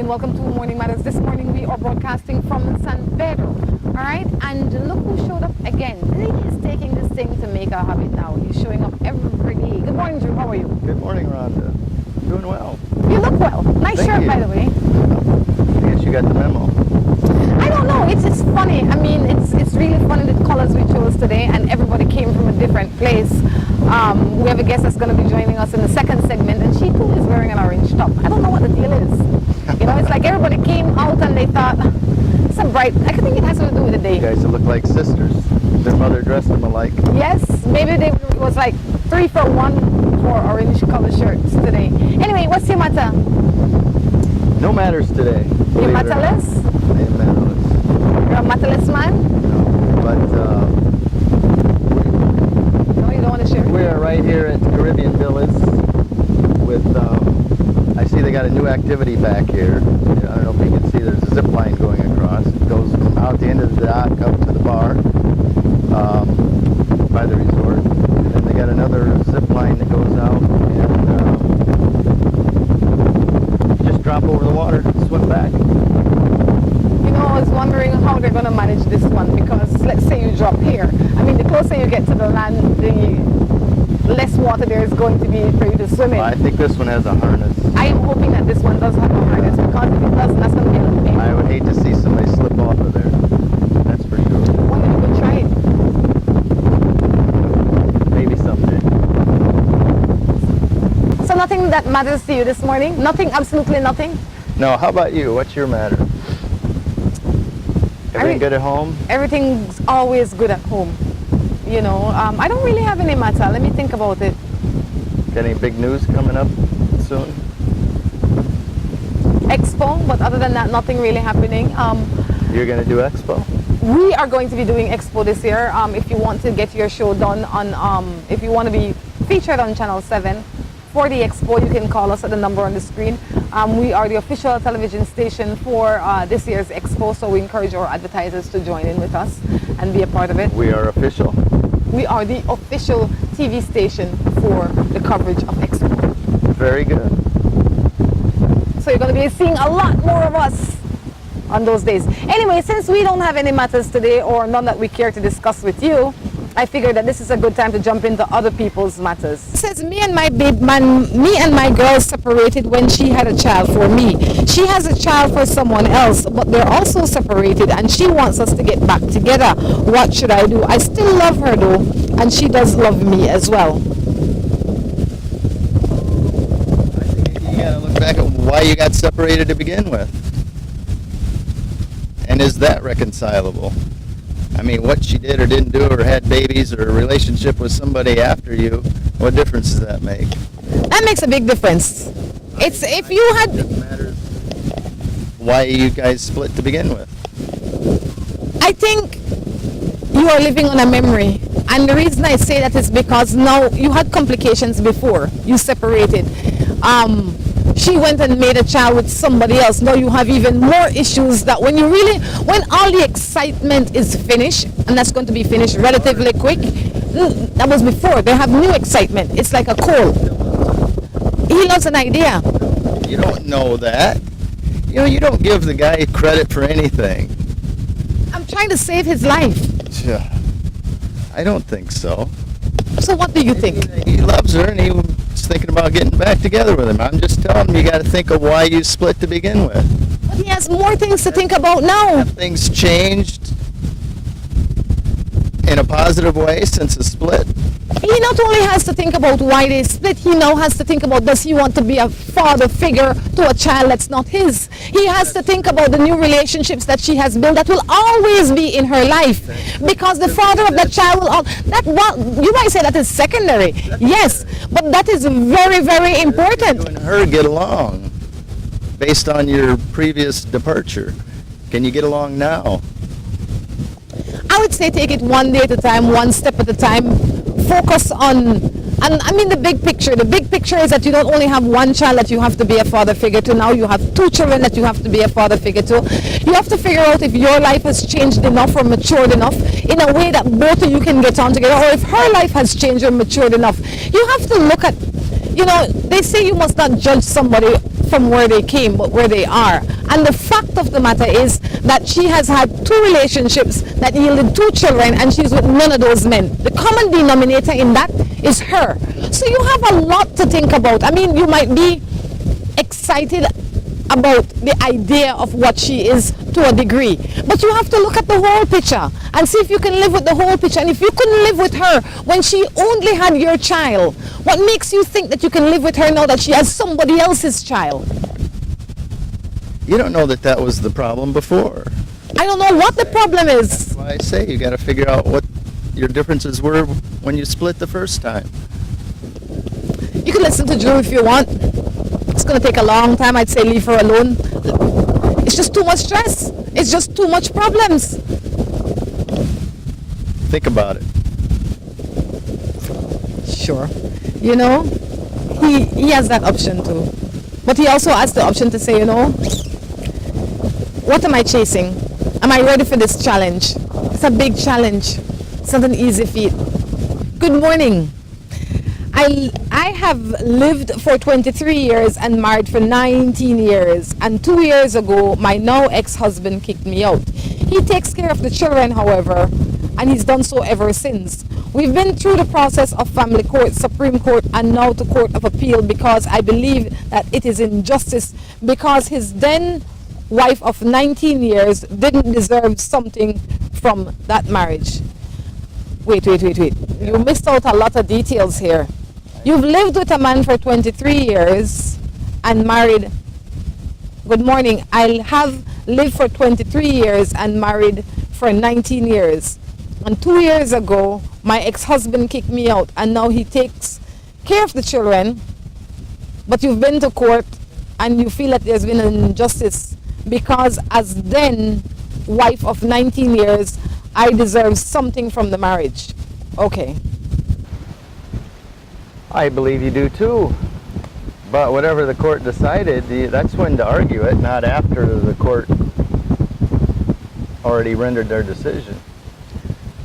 and welcome to Morning Matters. This morning we are broadcasting from San Pedro, all right? And look who showed up again. He is taking this thing to make a habit now. He's showing up every day. Good morning, Drew. How are you? Good morning, Rhonda. Doing well. You look well. Nice Thank shirt, you. by the way. I guess you got the memo. I don't know. It's funny. I mean, it's really funny the colors we chose today, and everybody came from a different place. We have a guest that's going to be joining us in the second segment, and she too is wearing an orange top. I don't know what the deal is. You know, it's like everybody came out and they thought, it's a bright, I think it has to do with the day. You guys look like sisters. Their mother dressed them alike. Yes, maybe it was like 3 for 1 for orange color shirts today. Anyway, what's your matter? No matters today. You're matterless? I am matterless. You're a matterless man? No, but No, you don't want to share? we are right here at Caribbean Villas with, I see they got a new activity back here. I don't know if you can see, there's a zip line going across. It goes from out the end of the dock up to the bar by the resort. And then they got another zip line that goes out and just drop over the water, swim back. You know, I was wondering how they're going to manage this one, because let's say you drop here. I mean, the closer you get to the land, the less water there is going to be for you to swim in. I think this one has a harness. I am hoping that this one does have a harness, because if it doesn't, that's going to be a little painful. I would hate to see somebody slip off of there. That's for sure. I wonder if you could try it. Maybe someday. So nothing that matters to you this morning? Nothing, absolutely nothing? No, how about you? What's your matter? Everything good at home? Everything's always good at home. You know, I don't really have any matter. Let me think about it. Got any big news coming up soon? Expo, but other than that, nothing really happening. You're going to do Expo? We are going to be doing Expo this year. If you want to get your show done on, if you want to be featured on Channel 7 for the Expo, you can call us at the number on the screen. We are the official television station for this year's Expo, so we encourage our advertisers to join in with us and be a part of it. We are official? We are the official TV station for the coverage of Expo. Very good. So you're going to be seeing a lot more of us on those days. Anyway, since we don't have any matters today, or none that we care to discuss with you, I figured that this is a good time to jump into other people's matters. It says me and my girl separated when she had a child for me. She has a child for someone else, but they're also separated, and she wants us to get back together. What should I do? I still love her though, and she does love me as well. You got to look back at why you got separated to begin with. And is that reconcilable? I mean, what she did or didn't do, or had babies, or a relationship with somebody after you, what difference does that make? That makes a big difference. It's if you had... It matters why you guys split to begin with. I think you are living on a memory. And the reason I say that is because now you had complications before you separated. She went and made a child with somebody else. Now you have even more issues that when all the excitement is finished, and that's going to be finished relatively quick, that was before. They have new excitement. It's like a cold. He loves an idea. You don't know that. You know, you don't give the guy credit for anything. I'm trying to save his life. Yeah. I don't think so. So what do you think? He loves her, and he was thinking about getting back together with him. I'm just telling him you got to think of why you split to begin with. But he has more things to think about now. Have things changed in a positive way since the split? He not only has to think about why they split, he now has to think about, does he want to be a father figure to a child that's not his? He has to think about the new relationships that she has built that will always be in her life, because the father of that child will you might say that is secondary, yes, but that is very, very important. You and her get along based on your previous departure. Can you get along now? I would say take it one day at a time, one step at a time. Focus on, and I mean the big picture. The big picture is that you don't only have one child that you have to be a father figure to. Now you have 2 children that you have to be a father figure to. You have to figure out if your life has changed enough or matured enough in a way that both of you can get on together, or if her life has changed or matured enough. You have to look at, you know, they say you must not judge somebody from where they came, but where they are. And the fact of the matter is that she has had 2 relationships that yielded 2 children, and she's with none of those men. The common denominator in that is her. So you have a lot to think about. I mean, you might be excited about the idea of what she is to a degree, but you have to look at the whole picture and see if you can live with the whole picture. And if you couldn't live with her when she only had your child, what makes you think that you can live with her now that she has somebody else's child? You don't know that that was the problem before. I don't know what the problem is. That's why I say you got to figure out what your differences were when you split the first time. You can listen to Drew if you want. It's going to take a long time. I'd say leave her alone. It's just too much stress. It's just too much problems. Think about it. Sure. You know, he has that option too. But he also has the option to say, you know, what am I chasing? Am I ready for this challenge? It's a big challenge. It's not an easy feat. Good morning. I have lived for 23 years and married for 19 years. And 2 years ago, my now ex-husband kicked me out. He takes care of the children, however, and he's done so ever since. We've been through the process of family court, Supreme Court, and now to Court of Appeal because I believe that it is injustice because his then wife of 19 years didn't deserve something from that marriage. Wait. You missed out a lot of details here. You've lived with a man for 23 years and married. Good morning. I have lived for 23 years and married for 19 years. And 2 years ago, my ex-husband kicked me out and now he takes care of the children. But you've been to court and you feel that there's been an injustice because as then wife of 19 years, I deserve something from the marriage. Okay. I believe you do too. But whatever the court decided, that's when to argue it, not after the court already rendered their decision.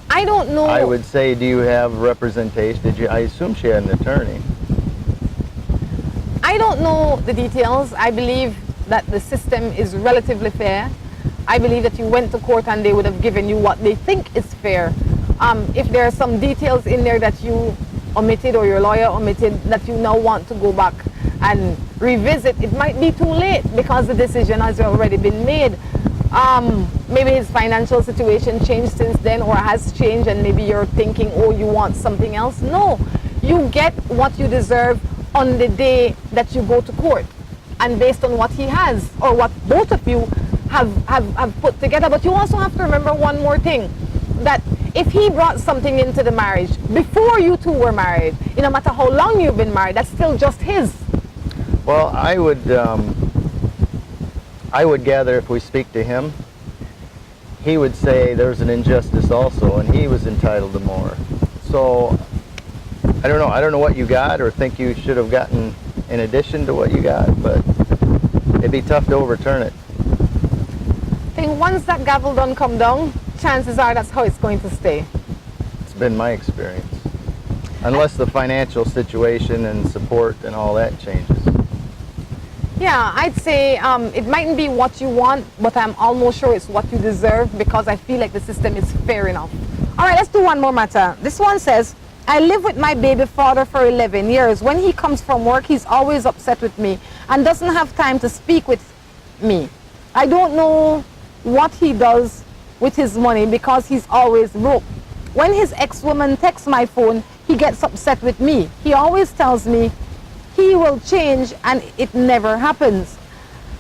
I don't know. I would say, do you have representation? I assume she had an attorney. I don't know the details. I believe that the system is relatively fair. I believe that you went to court and they would have given you what they think is fair. If there are some details in there that you omitted or your lawyer omitted that you now want to go back and revisit, it might be too late because the decision has already been made. Maybe his financial situation changed since then or has changed and maybe you're thinking, oh, you want something else. No, you get what you deserve on the day that you go to court and based on what he has or what both of you have put together. But you also have to remember one more thing, that if he brought something into the marriage before you two were married, no matter how long you've been married, that's still just his. Well, I would gather if we speak to him, he would say there's an injustice also and he was entitled to more. So I don't know what you got or think you should have gotten in addition to what you got, but it'd be tough to overturn it. I think once that gavel done come down, chances are that's how it's going to stay. It's been my experience. Unless the financial situation and support and all that changes. Yeah, I'd say it mightn't be what you want, but I'm almost sure it's what you deserve because I feel like the system is fair enough. All right, let's do one more matter. This one says, I live with my baby father for 11 years. When he comes from work, he's always upset with me and doesn't have time to speak with me. I don't know what he does with his money because he's always broke. When his ex-woman texts my phone, he gets upset with me. He always tells me he will change and it never happens.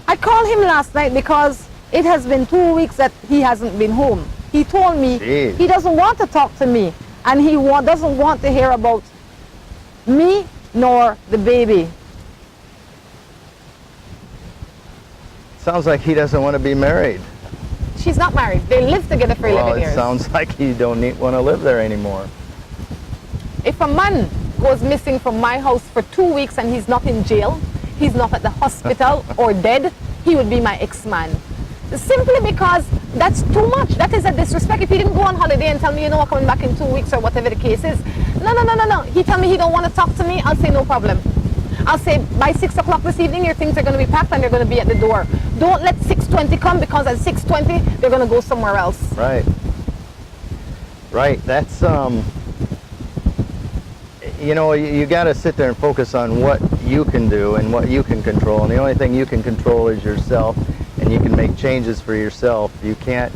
I called him last night because it has been 2 weeks that he hasn't been home. He told me he doesn't want to talk to me and he doesn't want to hear about me nor the baby. Sounds like he doesn't want to be married. She's not married. They lived together for 11 years. Well, it sounds like you don't want to live there anymore. If a man goes missing from my house for 2 weeks and he's not in jail, he's not at the hospital or dead, he would be my ex-man. Simply because that's too much. That is a disrespect. If he didn't go on holiday and tell me, I'm coming back in 2 weeks or whatever the case is. No. He tell me he don't want to talk to me, I'll say no problem. I'll say by 6 o'clock this evening, your things are going to be packed and they're going to be at the door. Don't let 6:20 come, because at 6:20 they're going to go somewhere else. Right. Right. That's you know, you got to sit there and focus on what you can do and what you can control. And the only thing you can control is yourself, and you can make changes for yourself. You can't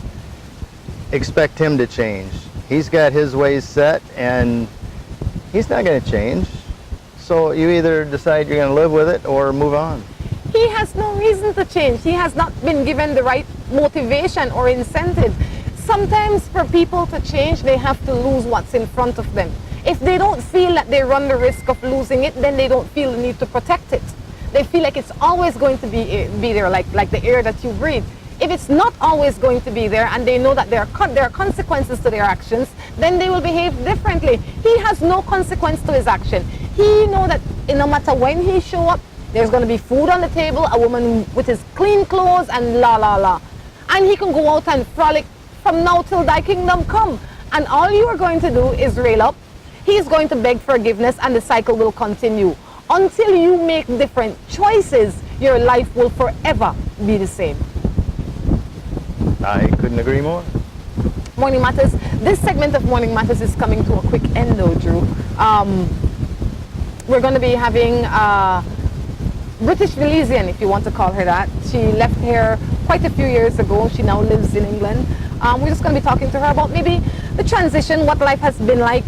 expect him to change. He's got his ways set, and he's not going to change. So you either decide you're going to live with it or move on. He has no reason to change. He has not been given the right motivation or incentive. Sometimes for people to change, they have to lose what's in front of them. If they don't feel that they run the risk of losing it, then they don't feel the need to protect it. They feel like it's always going to be there, like the air that you breathe. If it's not always going to be there, and they know that there are consequences to their actions, then they will behave differently. He has no consequence to his action. He knows that no matter when he show up, there's going to be food on the table, a woman with his clean clothes, and la la la. And he can go out and frolic from now till thy kingdom come. And all you are going to do is rail up. He's going to beg forgiveness, and the cycle will continue. Until you make different choices, your life will forever be the same. I couldn't agree more. Morning Matters. This segment of Morning Matters is coming to a quick end though, Drew. We're going to be having British Belizean, if you want to call her that. She left here quite a few years ago. She now lives in England. We're just going to be talking to her about maybe the transition, what life has been like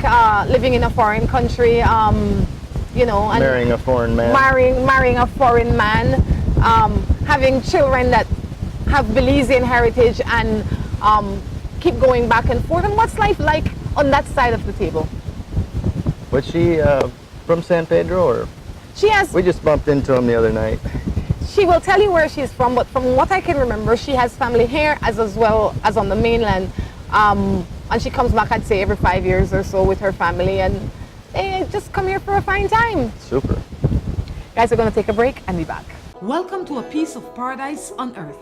living in a foreign country, you know, and marrying a foreign man. Marrying a foreign man, having children that have Belizean heritage, and keep going back and forth. And what's life like on that side of the table? Was she from San Pedro, or? She has. We just bumped into him the other night. She will tell you where she's from, but from what I can remember, she has family here as well as on the mainland. And she comes back, I'd say, every 5 years or so with her family, and they just come here for a fine time. Super. Guys, we're going to take a break and be back. Welcome to a piece of paradise on earth.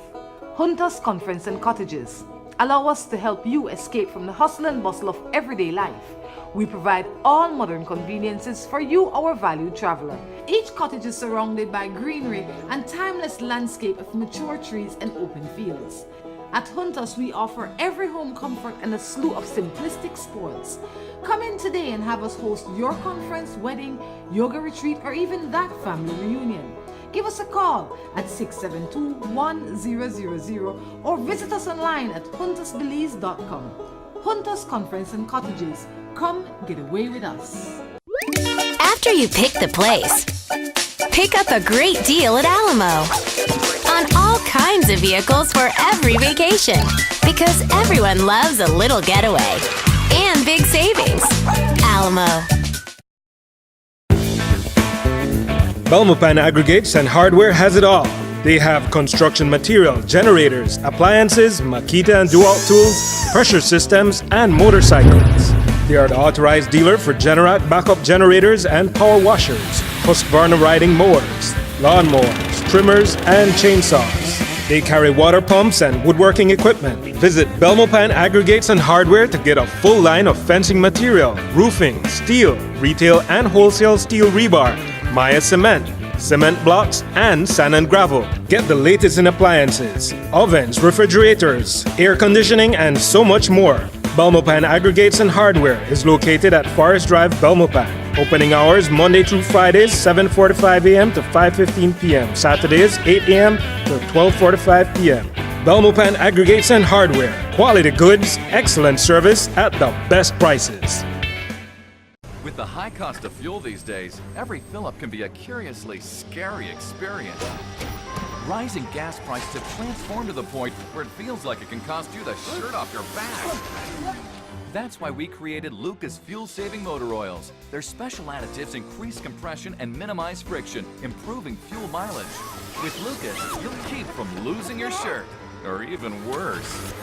Hunters Conference and Cottages. Allow us to help you escape from the hustle and bustle of everyday life. We provide all modern conveniences for you, our valued traveler. Each cottage is surrounded by greenery and timeless landscape of mature trees and open fields. At Hunters, we offer every home comfort and a slew of simplistic spoils. Come in today and have us host your conference, wedding, yoga retreat, or even that family reunion. Give us a call at 672-1000 or visit us online at huntersbelize.com. Hunters Conference and Cottages. Come get away with us. After you pick the place, pick up a great deal at Alamo on all kinds of vehicles for every vacation, because everyone loves a little getaway and big savings. Alamo. Belmopan Aggregates and Hardware has it all. They have construction material, generators, appliances, Makita and Dual tools, pressure systems, and motorcycles. They are the authorized dealer for Generac backup generators and power washers, Husqvarna riding mowers, lawnmowers, trimmers, and chainsaws. They carry water pumps and woodworking equipment. Visit Belmopan Aggregates and Hardware to get a full line of fencing material, roofing, steel, retail and wholesale steel rebar, Maya cement, cement blocks, and sand and gravel. Get the latest in appliances, ovens, refrigerators, air conditioning, and so much more. Belmopan Aggregates and Hardware is located at Forest Drive, Belmopan. Opening hours Monday through Fridays, 7:45 a.m. to 5:15 p.m. Saturdays, 8 a.m. to 12:45 p.m. Belmopan Aggregates and Hardware. Quality goods, excellent service at the best prices. With the high cost of fuel these days, every fill-up can be a curiously scary experience. Rising gas prices have transformed to the point where it feels like it can cost you the shirt off your back. That's why we created Lucas fuel-saving motor oils. Their special additives increase compression and minimize friction, improving fuel mileage. With Lucas, you'll keep from losing your shirt, or even worse.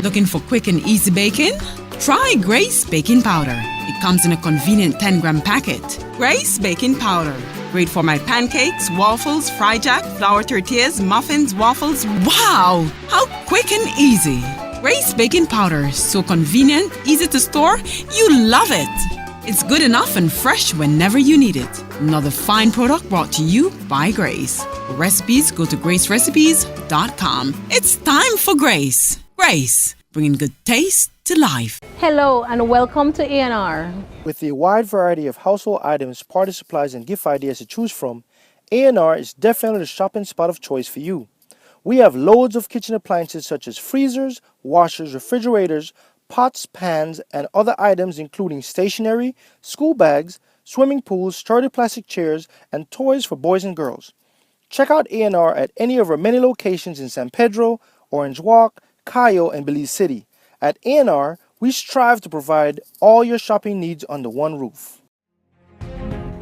Looking for quick and easy baking? Try Grace Baking Powder. It comes in a convenient 10-gram packet. Grace Baking Powder. Great for my pancakes, waffles, fry jack, flour tortillas, muffins, waffles. Wow! How quick and easy. Grace Baking Powder. So convenient, easy to store. You love it. It's good enough and fresh whenever you need it. Another fine product brought to you by Grace. For recipes, go to gracerecipes.com. It's time for Grace. Grace, bringing good taste to life. Hello and welcome to A&R. With a wide variety of household items, party supplies, and gift ideas to choose from, A&R is definitely the shopping spot of choice for you. We have loads of kitchen appliances such as freezers, washers, refrigerators, pots, pans, and other items including stationery, school bags, swimming pools, sturdy plastic chairs, and toys for boys and girls. Check out A&R at any of our many locations in San Pedro, Orange Walk, Cayo, and Belize City. At A&R, we strive to provide all your shopping needs under one roof.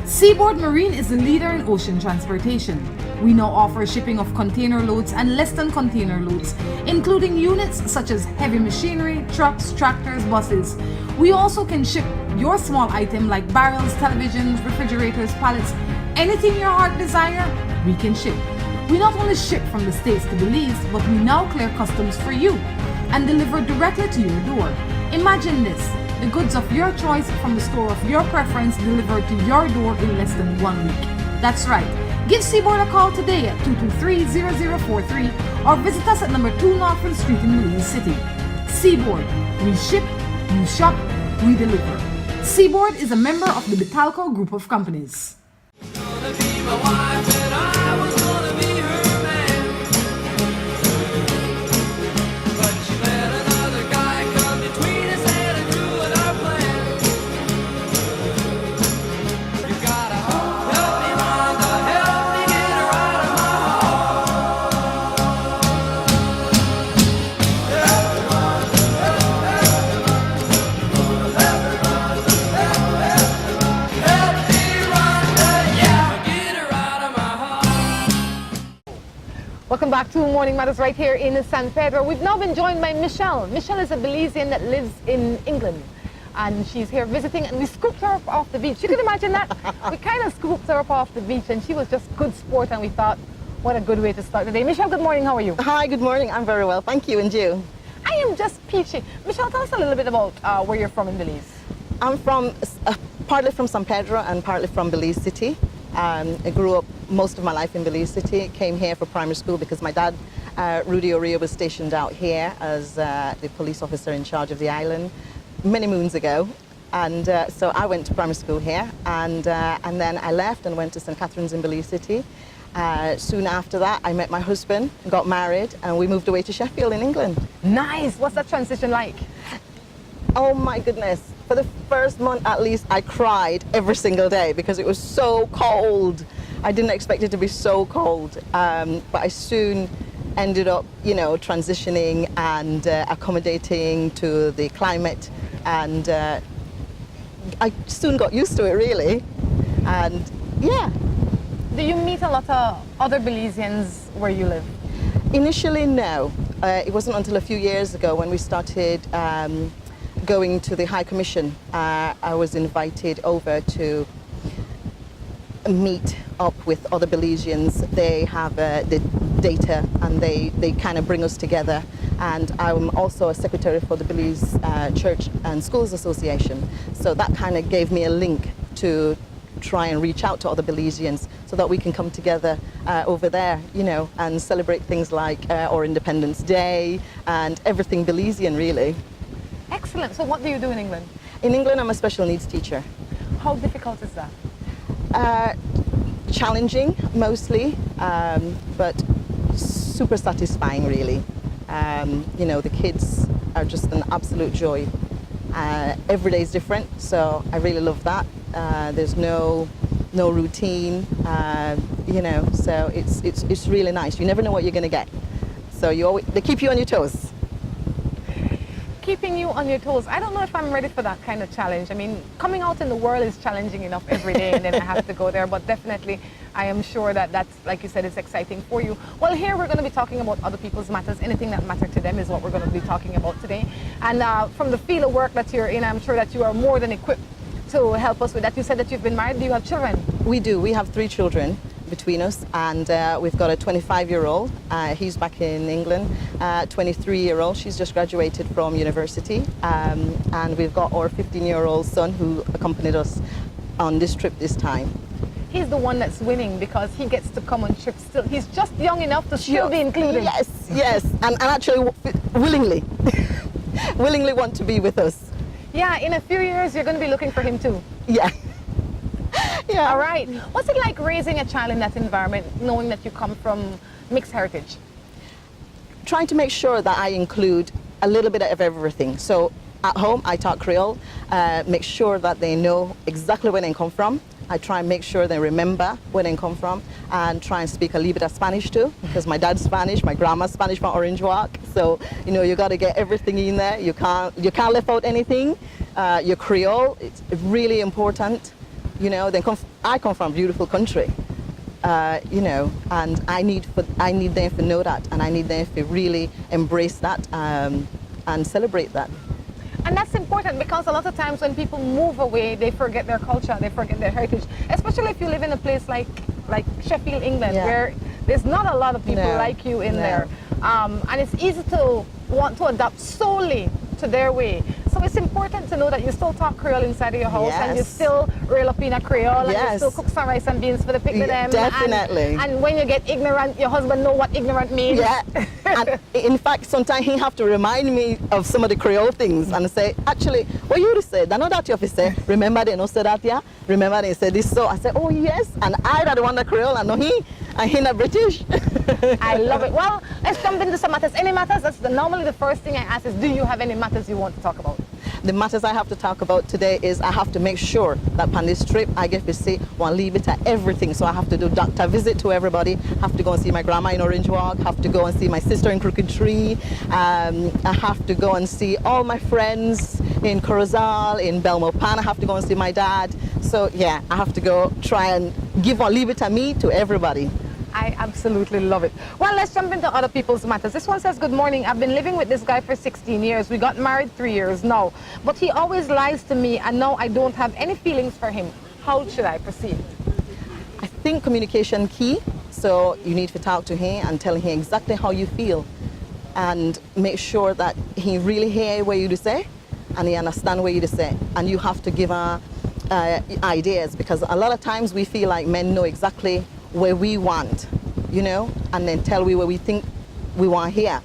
Seaboard Marine is a leader in ocean transportation. We now offer shipping of container loads and less than container loads, including units such as heavy machinery, trucks, tractors, buses. We also can ship your small item like barrels, televisions, refrigerators, pallets, anything your heart desire, we can ship. We not only ship from the States to Belize, but we now clear customs for you and deliver directly to your door. Imagine this. The goods of your choice from the store of your preference delivered to your door in less than 1 week. That's right. Give Seaboard a call today at 223-0043 or visit us at number 2 Northfield Street in Belize City. Seaboard. We ship, you shop, we deliver. Seaboard is a member of the Betalco Group of Companies. Welcome back to Morning Matters right here in San Pedro. We've now been joined by Michelle. Michelle is a Belizean that lives in England, and she's here visiting, and we scooped her up off the beach. You can imagine that? We kind of scooped her up off the beach, and she was just good sport, and we thought, what a good way to start the day. Michelle, good morning. How are you? Hi, good morning. I'm very well. Thank you. And you? I am just peachy. Michelle, tell us a little bit about where you're from in Belize. I'm from, partly from San Pedro and partly from Belize City. I grew up most of my life in Belize City. Came here for primary school because my dad, Rudy Oria, was stationed out here as the police officer in charge of the island many moons ago. And so I went to primary school here, and then I left and went to St. Catherine's in Belize City. Soon after that, I met my husband, got married, and we moved away to Sheffield in England. Nice. What's that transition like? Oh my goodness. For the first month at least, I cried every single day because it was so cold. I didn't expect it to be so cold. But I soon ended up, transitioning and accommodating to the climate. And I soon got used to it, really. And yeah. Do you meet a lot of other Belizeans where you live? Initially, no. It wasn't until a few years ago when we started going to the High Commission. I was invited over to meet up with other Belizeans. They have the data, and they kind of bring us together. And I'm also a secretary for the Belize Church and Schools Association. So that kind of gave me a link to try and reach out to other Belizeans so that we can come together over there, and celebrate things like our Independence Day and everything Belizean, really. Excellent. So what do you do in England? In England, I'm a special needs teacher. How difficult is that? Challenging, mostly, but super satisfying, really. The kids are just an absolute joy. Every day is different, so I really love that. There's no routine, so it's really nice. You never know what you're going to get. So they keep you on your toes. keeping you on your toes. I don't know if I'm ready for that kind of challenge. I mean, coming out in the world is challenging enough every day, and then I have to go there. But definitely, I am sure that that's, like you said, is exciting for you. Well, here we're going to be talking about other people's matters. Anything that matters to them is what we're going to be talking about today. And from the field of work that you're in, I'm sure that you are more than equipped to help us with that. You said that you've been married. Do you have children? We do. We have 3 children between us, and we've got a 25-year-old. He's back in England. 23-year-old. She's just graduated from university, and we've got our 15-year-old son who accompanied us on this trip this time. He's the one that's winning because he gets to come on trips still. He's just young enough to still be included. Yes, and actually willingly want to be with us. Yeah, in a few years you're going to be looking for him too. Yeah. Yeah. All right. What's it like raising a child in that environment, knowing that you come from mixed heritage? Trying to make sure that I include a little bit of everything. So at home, I talk Creole, make sure that they know exactly where they come from. I try and make sure they remember where they come from, and try and speak a little bit of Spanish too, because my dad's Spanish, my grandma's Spanish from Orange Walk. So, you know, you got to get everything in there. You can't leave out anything. Your Creole, it's really important. You know, I come from a beautiful country, you know, and I need them to know that, and I need them to really embrace that and celebrate that. And that's important because a lot of times when people move away, they forget their culture, they forget their heritage, especially if you live in a place like Sheffield, England, where there's not a lot of people like you in there. And it's easy to want to adapt solely to their way. So it's important to know that you still talk Creole inside of your house, and you still rail up in a Creole, and you still cook some rice and beans for the picnic. Definitely. And when you get ignorant, your husband know what ignorant means. Yeah. And in fact, sometimes he have to remind me of some of the Creole things and say, actually, what you say, I know that you have to say, remember they don't say that, yeah? Remember they say this, so I say, oh yes, and I that the one that Creole, and he not British. I love it. Well, let's jump into some matters. Any matters? That's normally the first thing I ask is, do you have any matters you want to talk about? The matters I have to talk about today is I have to make sure that on this trip I get to see one leave it at everything. So I have to do doctor visit to everybody, have to go and see my grandma in Orange Walk, have to go and see my sister in Crooked Tree, I have to go and see all my friends in Corozal, in Belmopan, I have to go and see my dad. So yeah, I have to go try and give one leave it at me to everybody. I absolutely love it. Well, let's jump into other people's matters. This one says, good morning. I've been living with this guy for 16 years. We got married 3 years now. But he always lies to me, and now I don't have any feelings for him. How should I proceed? I think communication key. So you need to talk to him and tell him exactly how you feel. And make sure that he really hears what you say and he understands what you say. And you have to give her ideas, because a lot of times we feel like men know exactly where we want, you know, and then tell we where we think we want here,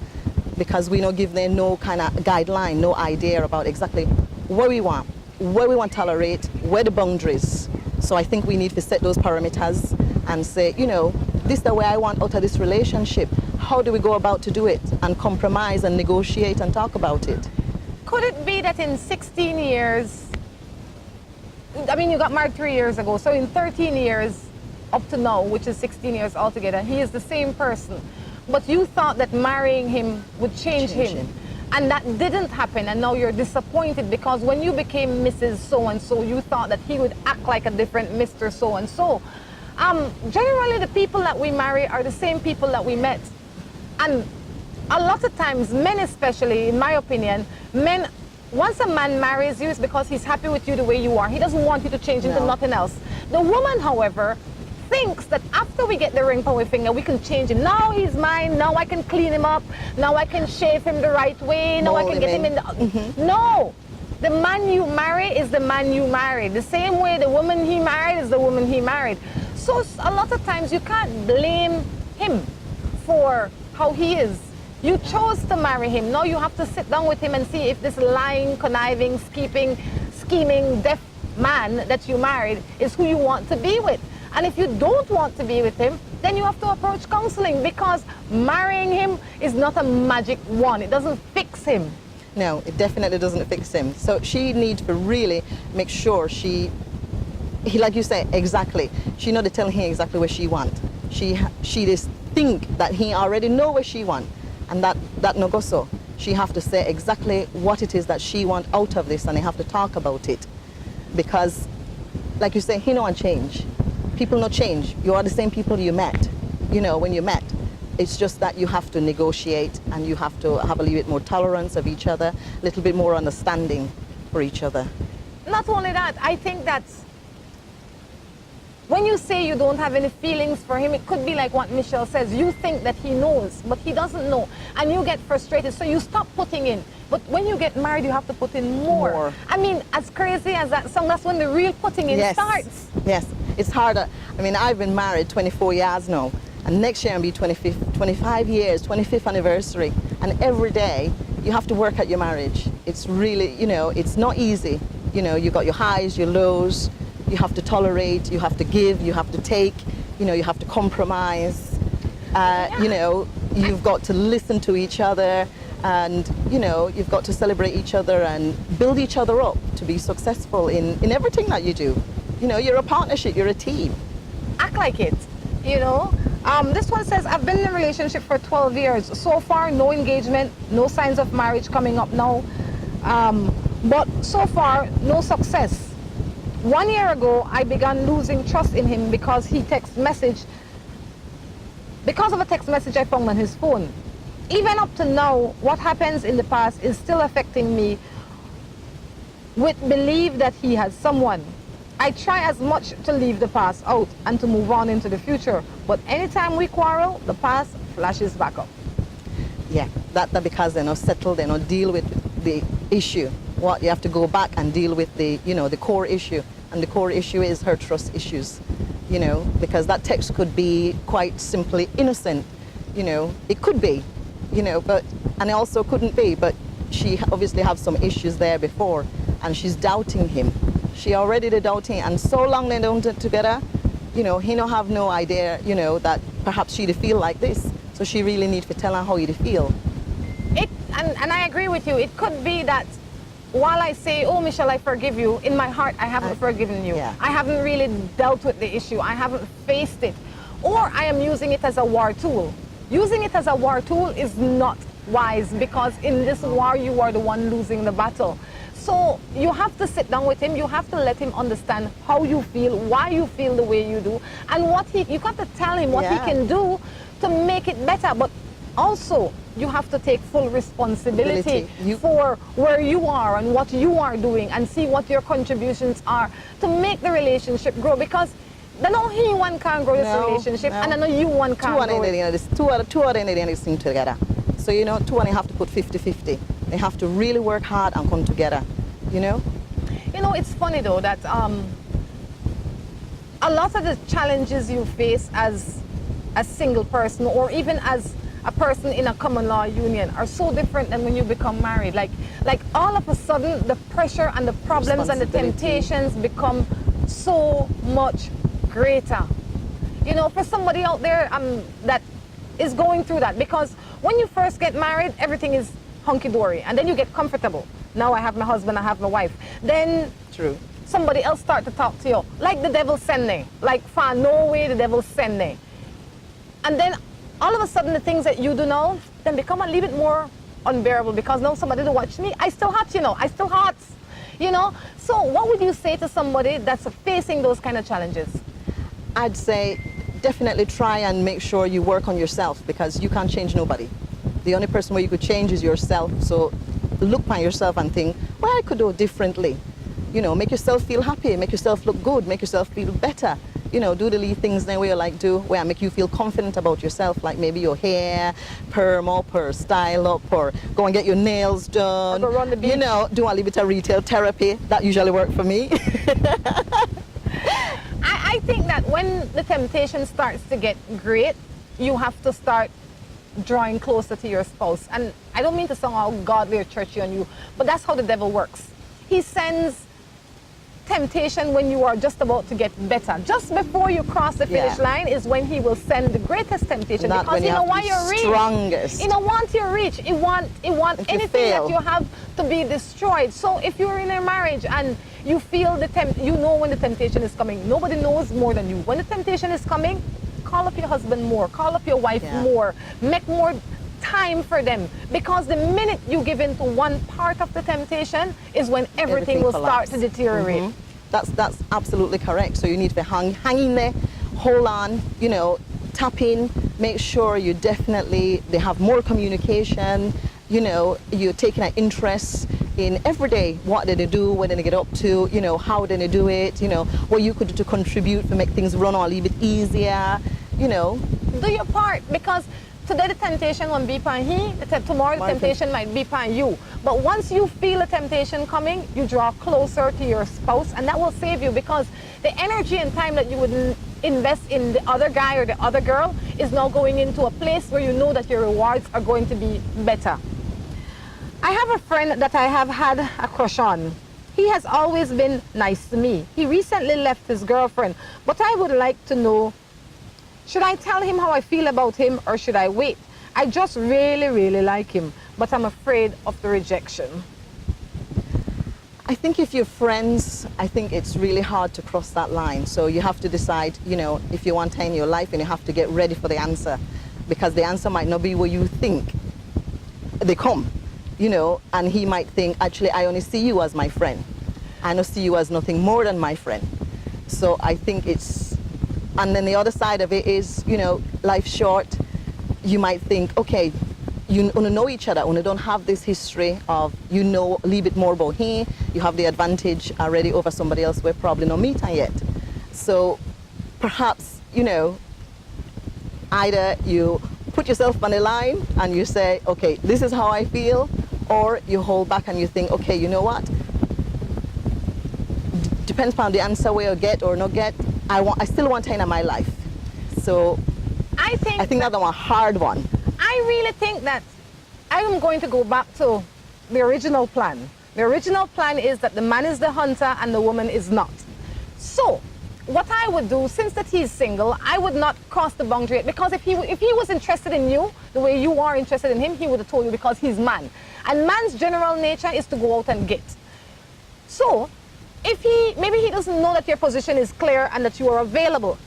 because we don't give them no kind of guideline, no idea about exactly what we want to tolerate, where the boundaries. So I think we need to set those parameters and say, you know, this is the way I want out of this relationship. How do we go about to do it, and compromise and negotiate and talk about it? Could it be that in 16 years, I mean, you got married 3 years ago, so in 13 years, up to now, which is 16 years altogether, he is the same person. But you thought that marrying him would change him. And that didn't happen, and now you're disappointed because when you became Mrs. So-and-so, you thought that he would act like a different Mr. So-and-so. Generally, the people that we marry are the same people that we met. And a lot of times, men especially, in my opinion, men, once a man marries you, it's because he's happy with you the way you are. He doesn't want you to change into nothing else. The woman, however, thinks that after we get the ring on our finger, we can change him. Now he's mine, now I can clean him up, now I can shave him the right way, now I can get him in the... No! The man you marry is the man you married. The same way the woman he married is the woman he married. So a lot of times you can't blame him for how he is. You chose to marry him. Now you have to sit down with him and see if this lying, conniving, scheming, deaf man that you married is who you want to be with. And if you don't want to be with him, then you have to approach counseling, because marrying him is not a magic wand. It doesn't fix him. No, it definitely doesn't fix him. So she needs to really make sure he, like you say, exactly. She know to tell him exactly what she want. She just think that he already know what she want, and that no go so. She have to say exactly what it is that she want out of this, and they have to talk about it. Because, like you say, he no one change. People not change. You are the same people you met, when you met. It's just that you have to negotiate, and you have to have a little bit more tolerance of each other, a little bit more understanding for each other. Not only that, I think that when you say you don't have any feelings for him, it could be like what Michelle says. You think that he knows, but he doesn't know. And you get frustrated, so you stop putting in. But when you get married, you have to put in more. I mean, as crazy as that sounds, that's when the real putting in starts. Yes, it's harder. I mean, I've been married 24 years now. And next year I'll be 25 years, 25th anniversary. And every day you have to work at your marriage. It's really, it's not easy. You got your highs, your lows. You have to tolerate, you have to give, you have to take, you have to compromise. You've got to listen to each other, and, you've got to celebrate each other and build each other up to be successful in everything that you do. You're a partnership, you're a team. Act like it, This one says, I've been in a relationship for 12 years. So far, no engagement, no signs of marriage coming up now. But so far, no success. 1 year ago, I began losing trust in him because of a text message I found on his phone. Even up to now, what happens in the past is still affecting me with belief that he has someone. I try as much to leave the past out and to move on into the future, but anytime we quarrel, the past flashes back up. Yeah, that because they're not settled, they don't deal with the issue. What you have to go back and deal with the core issue, and the core issue is her trust issues, because that text could be quite simply innocent, it could be, but, and it also couldn't be, but she obviously have some issues there before, and she's doubting him. She already doubting, and so long they don't get together, he don't have no idea, that perhaps she'd feel like this, so she really needs to tell her how you feel. And I agree with you, it could be that while I say, oh, Michelle, I forgive you, in my heart, I haven't forgiven you. Yeah. I haven't really dealt with the issue. I haven't faced it. Or I am using it as a war tool. Using it as a war tool is not wise, because in this war, you are the one losing the battle. So you have to sit down with him. You have to let him understand how you feel, why you feel the way you do, and you have to tell him what he can do to make it better. But also, you have to take full responsibility for where you are and what you are doing, and see what your contributions are to make the relationship grow, because I know he one can't grow this relationship, and I know you one can't grow it. Two are in this thing together. So, two and they have to put 50-50. They have to really work hard and come together, It's funny though that a lot of the challenges you face as a single person, or even as a person in a common law union, are so different than when you become married. Like all of a sudden, the pressure and the problems and the temptations become so much greater. For somebody out there that is going through that, because when you first get married, everything is hunky-dory, and then you get comfortable. Now I have my husband, I have my wife. Then somebody else start to talk to you, like the devil sending, like far no way the devil sending. And then all of a sudden, the things that you do now then become a little bit more unbearable, because now somebody to watch me. I still hot, I still hot, So what would you say to somebody that's facing those kind of challenges? I'd say definitely try and make sure you work on yourself, because you can't change nobody. The only person where you could change is yourself. So look by yourself and think, well, I could do it differently. Make yourself feel happy, make yourself look good, make yourself feel better. Do the little things that where where make you feel confident about yourself, like maybe your hair, perm up, or style up, or go and get your nails done. Or go run the beach. Do a little bit of retail therapy. That usually works for me. I think that when the temptation starts to get great, you have to start drawing closer to your spouse. And I don't mean to sound all godly or churchy on you, but that's how the devil works. He sends temptation when you are just about to get better. Just before you cross the finish line is when he will send the greatest temptation, because he know why you're rich. Strongest. He don't want you rich. He want anything that you have to be destroyed. So if you're in a marriage and you feel when the temptation is coming, nobody knows more than you. When the temptation is coming, call up your husband more, call up your wife more, make more time for them, because the minute you give in to one part of the temptation is when everything will start to deteriorate. That's absolutely correct. So you need to hang in there, hold on, you know, tap in, make sure you definitely, they have more communication, you know, you're taking an interest in every day, what did they do, what did they get up to, you know, how did they do it, you know, what you could do to contribute to make things run or a little bit easier, you know. Do your part, because today the temptation won't be upon he, tomorrow the temptation might be upon you. But once you feel a temptation coming, you draw closer to your spouse, and that will save you, because the energy and time that you would invest in the other guy or the other girl is now going into a place where you know that your rewards are going to be better. I have a friend that I have had a crush on. He has always been nice to me. He recently left his girlfriend, but I would like to know, should I tell him how I feel about him or should I wait? I just really, really like him, but I'm afraid of the rejection. I think if you're friends, I think it's really hard to cross that line. So you have to decide, you know, if you want to end your life, and you have to get ready for the answer, because the answer might not be where you think they come, you know, and he might think, actually, I only see you as my friend. I don't see you as nothing more than my friend. So I think it's, and then the other side of it is, you know, life's short. You might think, okay, you know each other, you don't have this history of, you know a little bit more about him, you have the advantage already over somebody else we're probably not meeting yet. So perhaps, you know, either you put yourself on the line and you say, okay, this is how I feel, or you hold back and you think, okay, you know what? Depends upon the answer where you get or not get, I still want her in my life. So I think that's a hard one. I really think that I am going to go back to the original plan. The original plan is that the man is the hunter and the woman is not. So what I would do, since that he's single, I would not cross the boundary, because if he was interested in you the way you are interested in him, he would have told you, because he's man. And man's general nature is to go out and get. So if maybe he doesn't know that your position is clear and that you are available,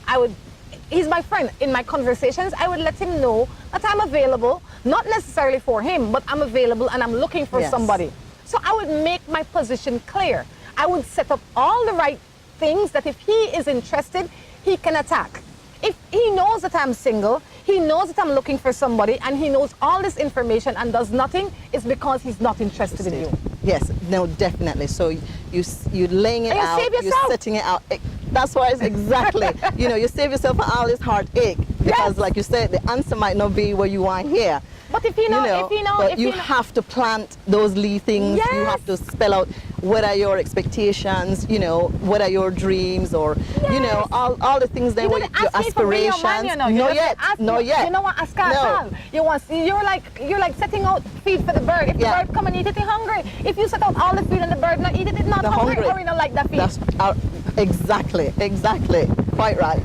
he's my friend. In my conversations, I would let him know that I'm available, not necessarily for him, but I'm available and I'm looking for somebody. So I would make my position clear. I would set up all the right things that if he is interested, he can attack. If he knows that I'm single, he knows that I'm looking for somebody, and he knows all this information and does nothing, it's because he's not interested in you. Yes, no, definitely. So you're laying it and out, you're setting it out. That's why it's exactly, you know, you save yourself all this heartache, because like you said, the answer might not be where you want here. But if you know, but you have to plant those lead things. You have to spell out what are your expectations, you know, what are your dreams, or you know, all the things that your aspirations. Not yet. You know what? Ask no. You're like setting out feed for the bird. If the bird come and eat it, it's hungry. If you set out all the feed and the bird not eat it, it's not hungry. Or you not like that feed. That's exactly. Quite right.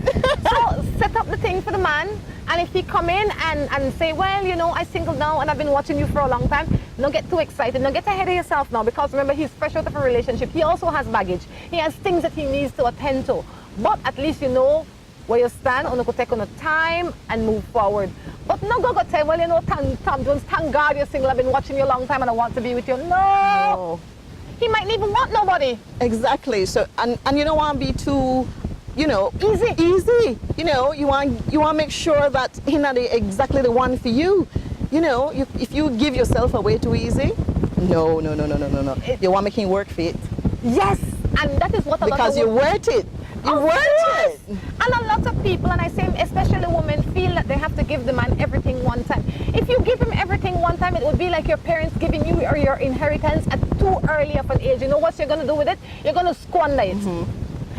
So set up the thing for the man. And if he come in and say, well, you know, I'm single now and I've been watching you for a long time, don't get too excited. Don't get ahead of yourself now, because remember, he's fresh out of a relationship. He also has baggage. He has things that he needs to attend to. But at least you know where you stand, and you could take on the time and move forward. But no go tell, well, you know, Tom Jones, thank God you're single. I've been watching you a long time and I want to be with you. No. He might even want nobody. Exactly. So, and you don't want to be too, you know, easy. You know, you want to make sure that he's not exactly the one for you. You know, if you give yourself away too easy, no. You want to make him work for it. Yes, and that is what a lot of because you're worth it. You're worth it. And a lot of people, and I say especially women, feel that they have to give the man everything one time. If you give him everything one time, it would be like your parents giving you your inheritance at too early of an age. You know what you're going to do with it? You're going to squander it.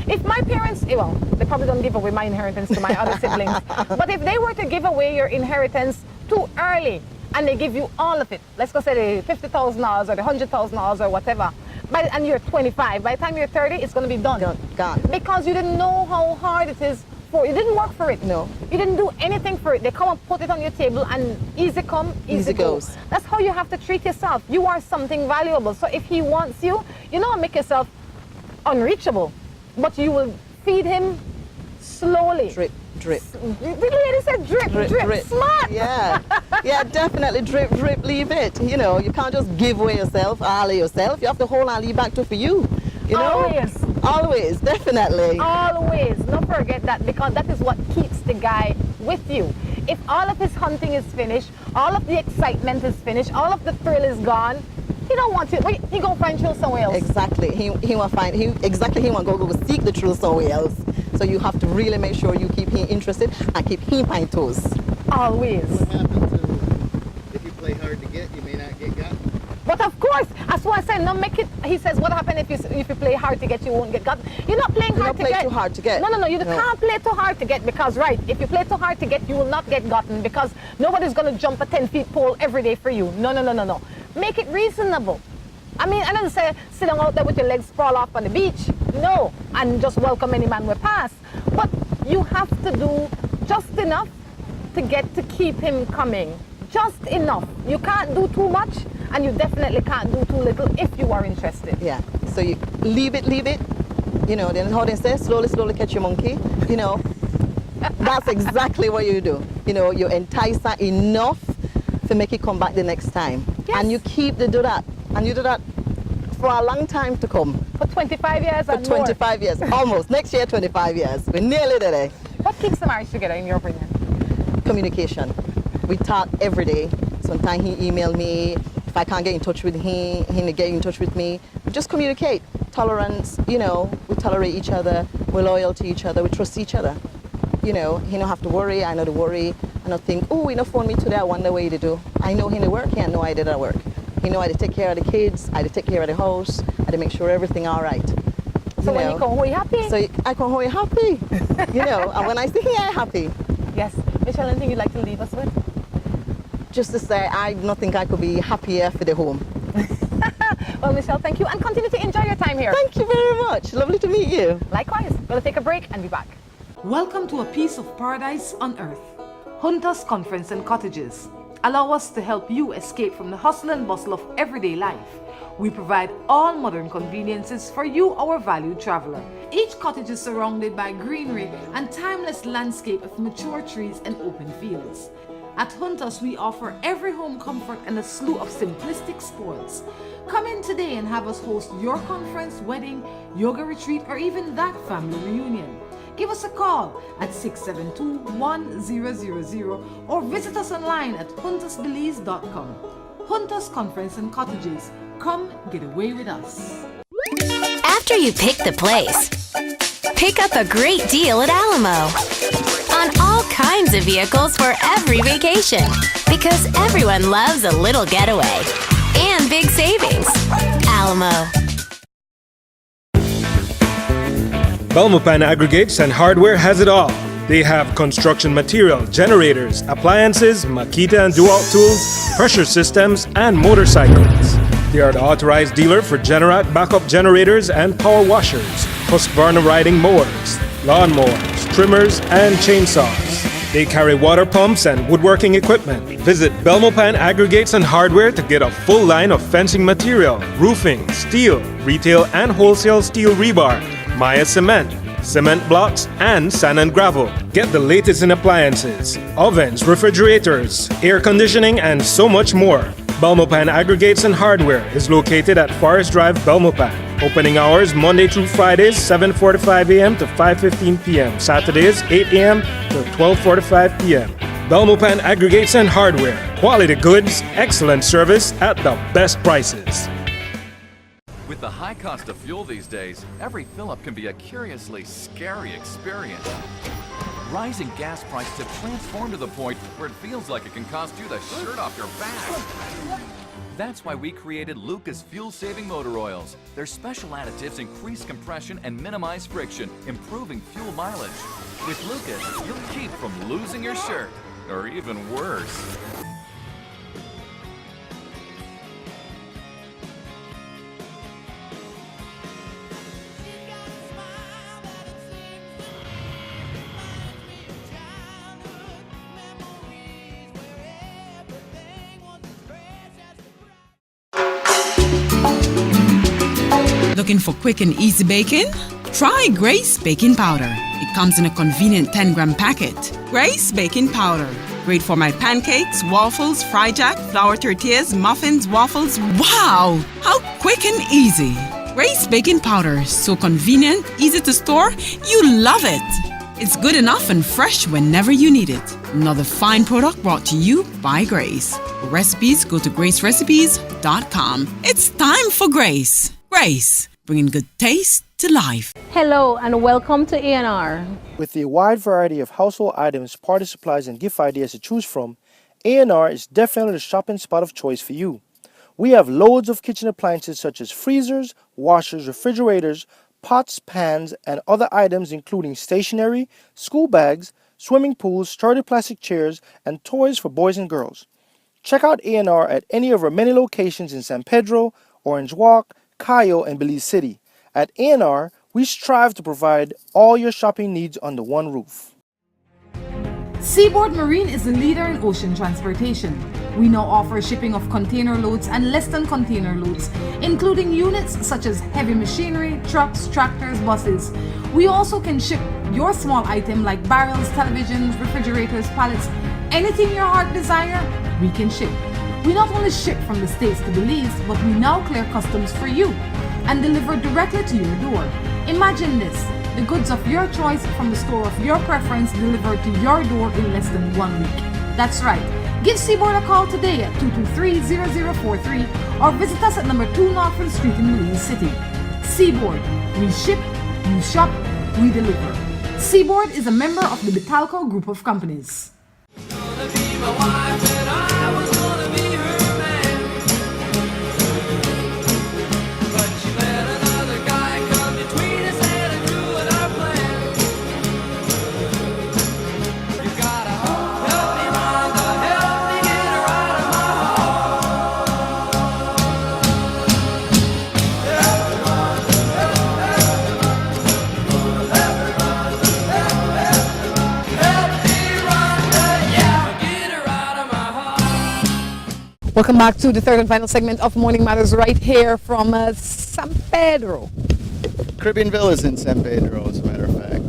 If my parents, well, they probably don't give away my inheritance to my other siblings, but if they were to give away your inheritance too early and they give you all of it, let's go say the $50,000 or the $100,000 or whatever, and you're 25, by the time you're 30, it's going to be done. Gone. Because you didn't know how hard it is for you. Didn't work for it. No. You didn't do anything for it. They come and put it on your table and easy come, easy goes. That's how you have to treat yourself. You are something valuable. So if he wants you, you don't make yourself unreachable. But you will feed him slowly. Drip. The lady said drip, drip. Smart. Yeah. Yeah, definitely drip, drip, leave it. You know, you can't just give away yourself, alley yourself. You have to hold alley back to for you. You know? Always. Always, definitely. Always. Don't forget that, because that is what keeps the guy with you. If all of his hunting is finished, all of the excitement is finished, all of the thrill is gone, he don't want it. He gonna find thrill somewhere else. Exactly. He want to go seek the truth somewhere else. So you have to really make sure you keep him interested and keep him on toes. Always. What happens if you play hard to get, you may not get got? But of course, that's why I said no make it. He says, what happens if you play hard to get, you won't get got. You're not playing hard to get. You don't play too hard to get. No. You can't play too hard to get, because if you play too hard to get, you will not get gotten, because nobody's gonna jump a 10-foot pole every day for you. No. Make it reasonable. I mean, I don't say sit down out there with your legs sprawl off on the beach. No, and just welcome any man we pass. But you have to do just enough to keep him coming. Just enough. You can't do too much, and you definitely can't do too little if you are interested. Yeah. So you leave it. You know, then how they say, slowly catch your monkey. You know, that's exactly what you do. You know, you entice her enough to make it come back the next time. Yes. And you do that. And you do that for a long time to come. For 25 years For and 25 years. Almost. Next year, 25 years. We're nearly there. What keeps the marriage together, in your opinion? Communication. We talk every day. Sometimes he email me. If I can't get in touch with him, he get in touch with me. We just communicate. Tolerance, you know, we tolerate each other. We're loyal to each other. We trust each other. You know, he don't have to worry. I know to worry. I don't think, oh, he don't phone me today. I wonder what he do. I know he to work. He know I did at work. He know I to take care of the kids. I to take care of the house. I to make sure everything all right. So when you come home, you happy? So I come home happy. You know, and when I see him, I'm happy. Yes. Michelle, anything you'd like to leave us with? Just to say, I don't think I could be happier for the home. Well, Michelle, thank you, and continue to enjoy your time here. Thank you very much. Lovely to meet you. Likewise. We'll take a break and be back. Welcome to a piece of paradise on earth. Hunters Conference and Cottages. Allow us to help you escape from the hustle and bustle of everyday life. We provide all modern conveniences for you, our valued traveler. Each cottage is surrounded by greenery and timeless landscape of mature trees and open fields. At Hunters, we offer every home comfort and a slew of simplistic spoils. Come in today and have us host your conference, wedding, yoga retreat, or even that family reunion. Give us a call at 672-1000 or visit us online at huntersbelize.com. Hunters Conference and Cottages. Come get away with us. After you pick the place, pick up a great deal at Alamo on all kinds of vehicles for every vacation, because everyone loves a little getaway and big savings. Alamo. Belmopan Aggregates and Hardware has it all. They have construction material, generators, appliances, Makita and Dual tools, pressure systems, and motorcycles. They are the authorized dealer for Generac backup generators and power washers, Husqvarna riding mowers, lawnmowers, trimmers, and chainsaws. They carry water pumps and woodworking equipment. Visit Belmopan Aggregates and Hardware to get a full line of fencing material, roofing, steel, retail and wholesale steel rebar, Maya cement, cement blocks, and sand and gravel. Get the latest in appliances, ovens, refrigerators, air conditioning, and so much more. Belmopan Aggregates and Hardware is located at Forest Drive, Belmopan. Opening hours Monday through Fridays, 7:45 a.m. to 5:15 p.m. Saturdays, 8 a.m. to 12:45 p.m. Belmopan Aggregates and Hardware. Quality goods, excellent service at the best prices. With the high cost of fuel these days, every fill-up can be a curiously scary experience. Rising gas prices have transformed to the point where it feels like it can cost you the shirt off your back. That's why we created Lucas fuel-saving motor oils. Their special additives increase compression and minimize friction, improving fuel mileage. With Lucas, you'll keep from losing your shirt, or even worse. Looking for quick and easy baking? Try Grace Baking Powder. It comes in a convenient 10-gram packet. Grace Baking Powder. Great for my pancakes, waffles, fry jack, flour tortillas, muffins, waffles. Wow! How quick and easy. Grace Baking Powder. So convenient, easy to store. You love it. It's good enough and fresh whenever you need it. Another fine product brought to you by Grace. For recipes, go to gracerecipes.com. It's time for Grace. Grace, bringing good taste to life. Hello and welcome to A&R. With a wide variety of household items, party supplies, and gift ideas to choose from, A&R is definitely the shopping spot of choice for you. We have loads of kitchen appliances such as freezers, washers, refrigerators, pots, pans, and other items including stationery, school bags, swimming pools, sturdy plastic chairs, and toys for boys and girls. Check out A&R at any of our many locations in San Pedro, Orange Walk, Cayo, and Belize City. At A&R, we strive to provide all your shopping needs under one roof. Seaboard Marine is a leader in ocean transportation. We now offer shipping of container loads and less than container loads, including units such as heavy machinery, trucks, tractors, buses. We also can ship your small item like barrels, televisions, refrigerators, pallets, anything your heart desire, we can ship. We not only ship from the States to Belize, but we now clear customs for you and deliver directly to your door. Imagine this, the goods of your choice from the store of your preference delivered to your door in less than 1 week. That's right. Give Seaboard a call today at 223-0043 or visit us at number 2 Norfolk Street in Belize City. Seaboard, we ship, you shop, we deliver. Seaboard is a member of the Betalco Group of Companies. Welcome back to the third and final segment of Morning Matters right here from San Pedro. Caribbean Villas in San Pedro, as a matter of fact.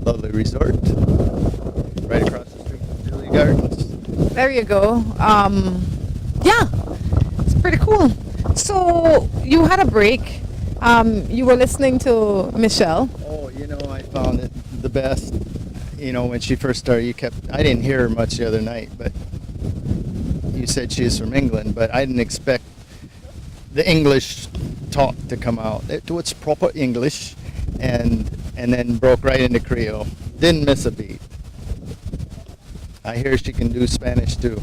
Lovely resort. Right across the street from Julia Gardens. There you go. Yeah, it's pretty cool. So you had a break. You were listening to Michelle. Oh, you know, I found it the best. You know, when she first started, I didn't hear her much the other night, but you said she is from England, but I didn't expect the English talk to come out. It was proper English, and then broke right into Creole. Didn't miss a beat. I hear she can do Spanish too.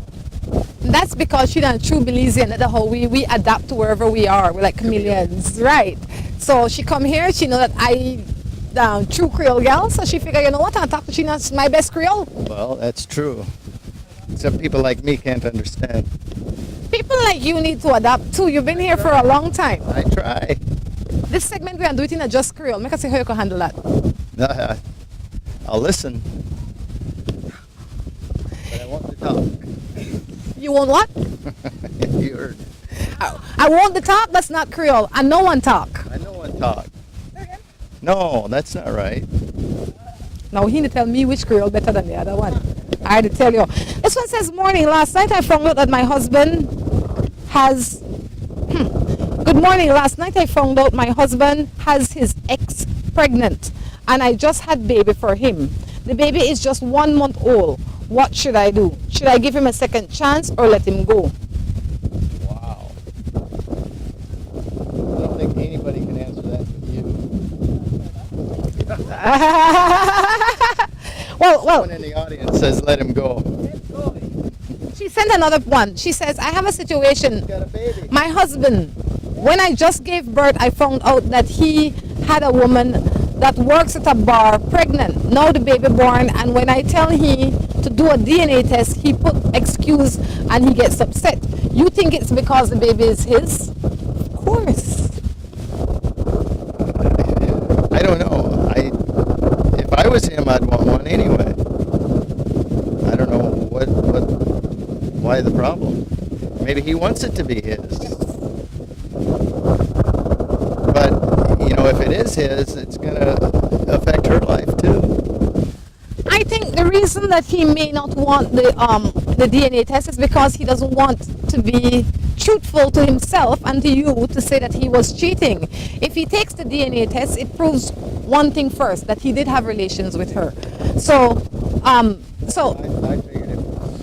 That's because she's not true Belizean. That's how we adapt to wherever we are. We're like chameleons, right? So she come here, she know that I true Creole girl, so she figure, you know what, I talk to she not my best Creole. Well, that's true. Except people like me can't understand. People like you need to adapt too. You've been here for a long time. I try. This segment we are doing in a just Creole. Make us see how you can handle that. I'll listen. But I want to talk. You want what? You heard. I want to talk, that's not Creole. I know one talk. I know one talk. No, that's not right. Now he need to tell me which Creole better than the other one. I had to tell you. This one says, morning. Last night I found out that my husband has... Good morning. Last night I found out my husband has his ex pregnant. And I just had baby for him. The baby is just 1 month old. What should I do? Should I give him a second chance or let him go? Wow. I don't think anybody can answer that but you. Well. Someone in the audience says let him go. She sent another one. She says, I have a situation. He's got a baby. My husband, when I just gave birth, I found out that he had a woman that works at a bar pregnant. Now the baby born, and when I tell him to do a DNA test, he put excuse and he gets upset. You think it's because the baby is his? Of course. I don't know. If I was him, I'd want one anyway. I don't know why the problem. Maybe he wants it to be his. But, you know, if it is his, it's going to affect her life too. I think the reason that he may not want the DNA test is because he doesn't want to be truthful to himself and to you to say that he was cheating. If he takes the DNA test, it proves one thing first, that he did have relations with her. So I figured it was.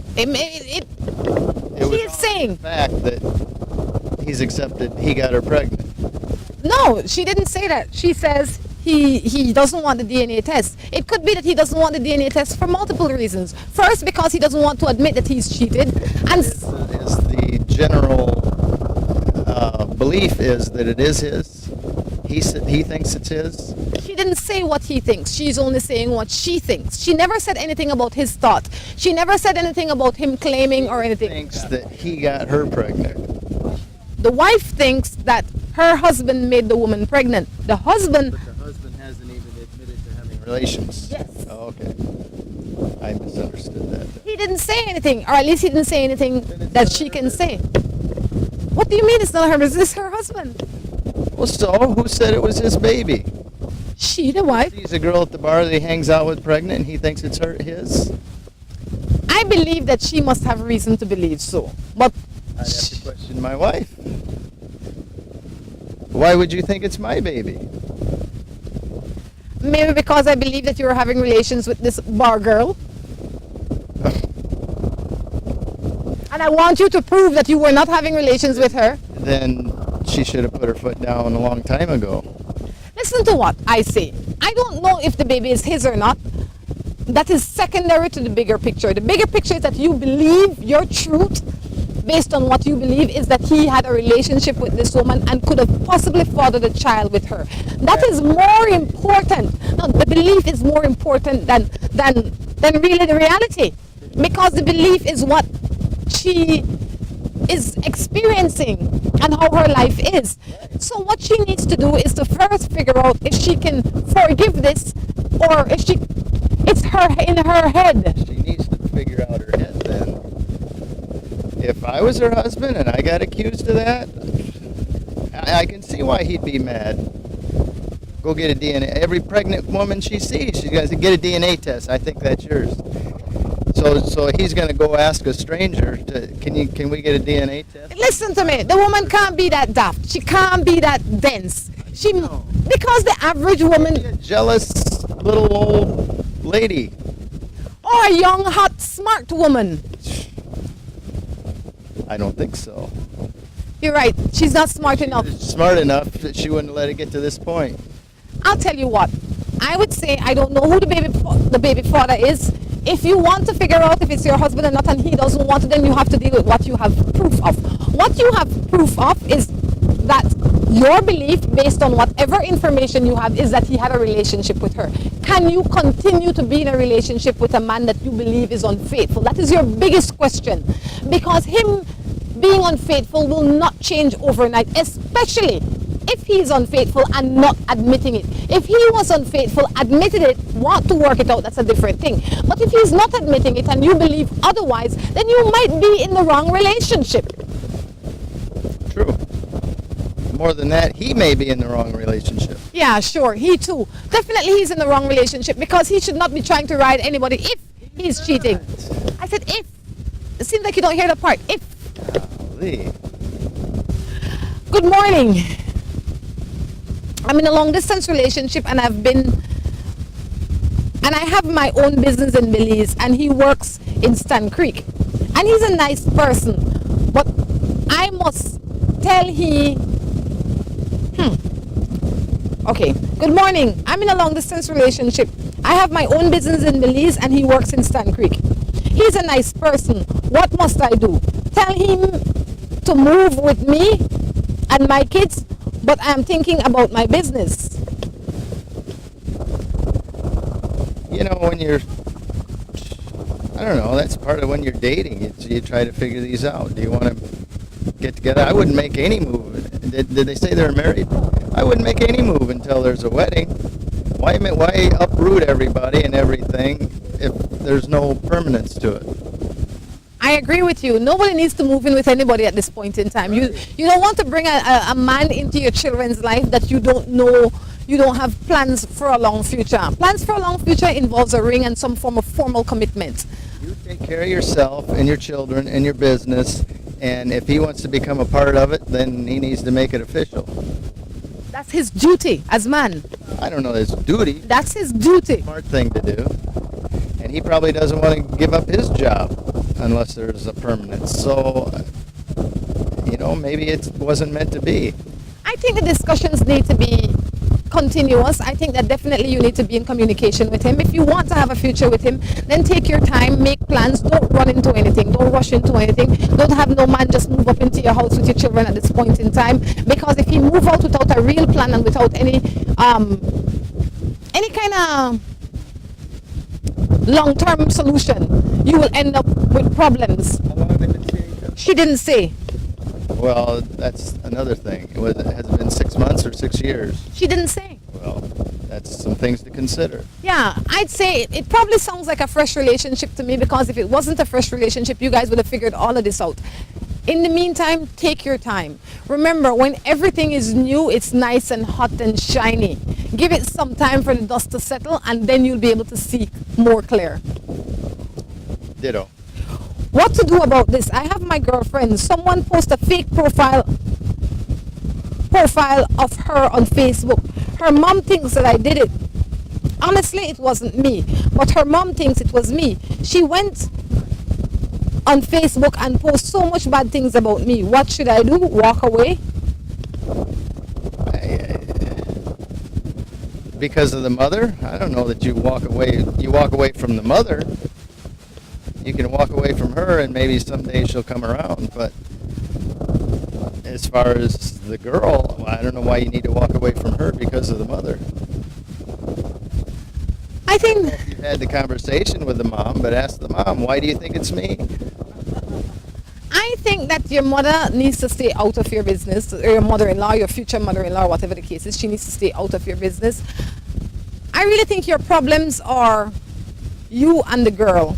He is saying the fact that he's accepted he got her pregnant. no, she didn't say that. She says he doesn't want the DNA test. It could be that he doesn't want the DNA test for multiple reasons. First, because he doesn't want to admit that he's cheated, and Is the general belief is that it is his? He thinks it's his? she didn't say what he thinks. She's only saying what she thinks. She never said anything about his thought. She never said anything about him claiming or anything. Thinks that he got her pregnant. The wife thinks that her husband made the woman pregnant. The husband, But the husband hasn't even admitted to having relations. Yes. Oh, okay. I misunderstood that. he didn't say anything, or at least he didn't say anything that she can say. What do you mean it's not her? Is this her husband? Well, so who said it was his baby? She, the wife. He's a girl at the bar that he hangs out with pregnant and he thinks it's his? I believe that she must have reason to believe so. But I'd have to question my wife. Why would you think it's my baby? maybe because I believe that you were having relations with this bar girl. And I want you to prove that you were not having relations with her. Then she should have put her foot down a long time ago. Listen to what I say. I don't know if the baby is his or not. That is secondary to the bigger picture. The bigger picture is that you believe your truth based on what you believe is that he had a relationship with this woman and could have possibly fathered a child with her. That is more important. No, the belief is more important than really the reality. Because the belief is what she is experiencing and how her life is. So what she needs to do is to first figure out if she can forgive this or if it's her in her head. She needs to figure out her head then. If I was her husband and I got accused of that, I can see why he'd be mad. Go get a DNA. Every pregnant woman she sees, she's going to get a DNA test. I think that's yours. So he's going to go ask a stranger, can we get a DNA test? Listen to me. The woman can't be that daft. She can't be that dense. Because the average woman... A jealous little old lady. Or a young, hot, smart woman. I don't think so. You're right. She's not smart enough. Smart enough that she wouldn't let it get to this point. I'll tell you what. I would say I don't know who the baby father is. If you want to figure out if it's your husband or not and he doesn't want it, then you have to deal with what you have proof of. What you have proof of is that your belief, based on whatever information you have, is that he had a relationship with her. Can you continue to be in a relationship with a man that you believe is unfaithful? That is your biggest question. Because him being unfaithful will not change overnight, especially if he is unfaithful and not admitting it. If he was unfaithful, admitted it, want to work it out, that's a different thing. But if he's not admitting it and you believe otherwise, then you might be in the wrong relationship. True. More than that, he may be in the wrong relationship. Yeah, sure, he too. Definitely he's in the wrong relationship because he should not be trying to ride anybody if he's cheating. I said if. It seems like you don't hear the part. If. Golly. Good morning. I'm in a long distance relationship and I have my own business in Belize and he works in Stan Creek. And he's a nice person. But I must tell Okay, good morning. I'm in a long distance relationship. I have my own business in Belize and he works in Stan Creek. He's a nice person. What must I do? Tell him to move with me and my kids, but I'm thinking about my business. You know, when you're, I don't know, that's part of when you're dating. You try to figure these out. Do you want to get together? I wouldn't make any move. Did they say they're married? I wouldn't make any move until there's a wedding. Why uproot everybody and everything if there's no permanence to it? I agree with you. Nobody needs to move in with anybody at this point in time. You don't want to bring a man into your children's life that you don't know you don't have plans for a long future. Plans for a long future involves a ring and some form of formal commitment. You take care of yourself and your children and your business, and if he wants to become a part of it, then he needs to make it official. That's his duty as man. I don't know his duty. That's his duty. Smart thing to do. And he probably doesn't want to give up his job unless there's a permanence. So, maybe it wasn't meant to be. I think the discussions need to be continuous. I think that definitely you need to be in communication with him. If you want to have a future with him, then take your time, make plans, don't run into anything, don't rush into anything, don't have no man just move up into your house with your children at this point in time, because if he move out without a real plan and without any kind of long-term solution, you will end up with problems. How long have they been seeing each other? She didn't say. Well, has it been 6 months or 6 years? She didn't say. Well, that's some things to consider. Yeah, I'd say it probably sounds like a fresh relationship to me, because if it wasn't a fresh relationship, you guys would have figured all of this out. In the meantime, take your time. Remember, when everything is new, it's nice and hot and shiny. Give it some time for the dust to settle, and then you'll be able to see more clear. Ditto. What to do about this? I have my girlfriend. Someone posted a fake profile of her on Facebook. Her mom thinks that I did it. Honestly, it wasn't me, but her mom thinks it was me. She went on Facebook and posted so much bad things about me. What should I do? Walk away? Because of the mother? I don't know that you walk away. You walk away from the mother. You can walk away from her, and maybe someday she'll come around. But as far as the girl, I don't know why you need to walk away from her because of the mother. I think You've had the conversation with the mom, but ask the mom, why do you think it's me? I think that your mother needs to stay out of your business, or your mother-in-law, your future mother-in-law, whatever the case is, she needs to stay out of your business. I really think your problems are you and the girl.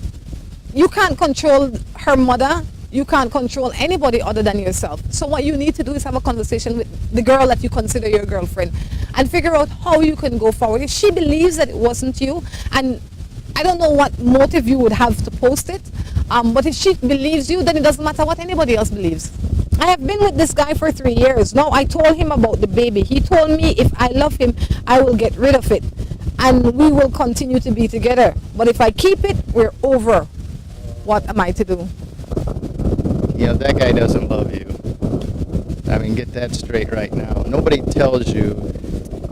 You can't control her mother. You can't control anybody other than yourself. So what you need to do is have a conversation with the girl that you consider your girlfriend and figure out how you can go forward. If she believes that it wasn't you, and I don't know what motive you would have to post it, but if she believes you, then it doesn't matter what anybody else believes. I have been with this guy for 3 years. Now, I told him about the baby. He told me if I love him, I will get rid of it. And we will continue to be together. But if I keep it, we're over. What am I to do? That guy doesn't love you. I mean, get that straight right now. Nobody tells you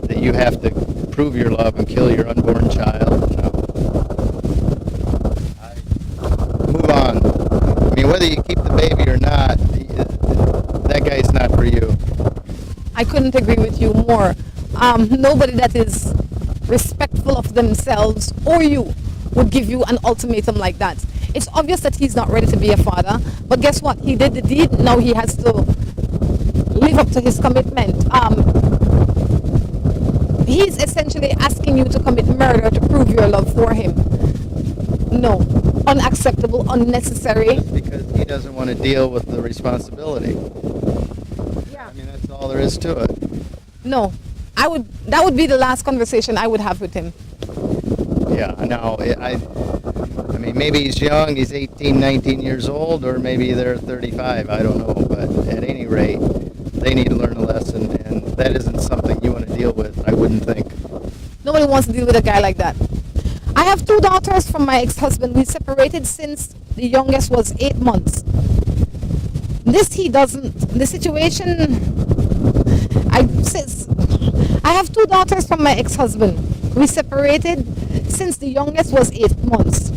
that you have to prove your love and kill your unborn child. No. Move on. I mean, whether you keep the baby or not, that guy's not for you. I couldn't agree with you more. Nobody that is respectful of themselves or you would give you an ultimatum like that. It's obvious that he's not ready to be a father, but guess what? He did the deed. Now he has to live up to his commitment. He's essentially asking you to commit murder to prove your love for him. No. Unacceptable, unnecessary. Just because he doesn't want to deal with the responsibility. Yeah. I mean, that's all there is to it. No. That would be the last conversation I would have with him. Yeah, no, I mean, maybe he's young, he's 18, 19 years old, or maybe they're 35, I don't know, but at any rate, they need to learn a lesson, and that isn't something you want to deal with, I wouldn't think. Nobody wants to deal with a guy like that. I have 2 daughters from my ex-husband. We separated since the youngest was 8 months. The situation, I have 2 daughters from my ex-husband. We separated since the youngest was 8 months.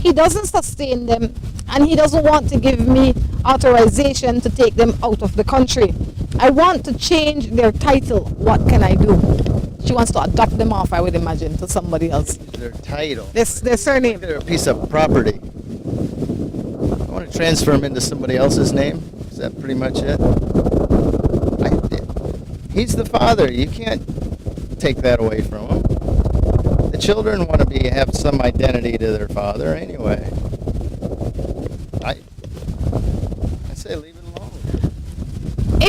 He doesn't sustain them, and he doesn't want to give me authorization to take them out of the country. I want to change their title. What can I do? She wants to adopt them off, I would imagine, to somebody else. Their title. Their surname. They're a piece of property. I want to transfer them into somebody else's name. Is that pretty much it? He's the father. You can't take that away from him. The children want to have some identity to their father anyway. I say leave it alone.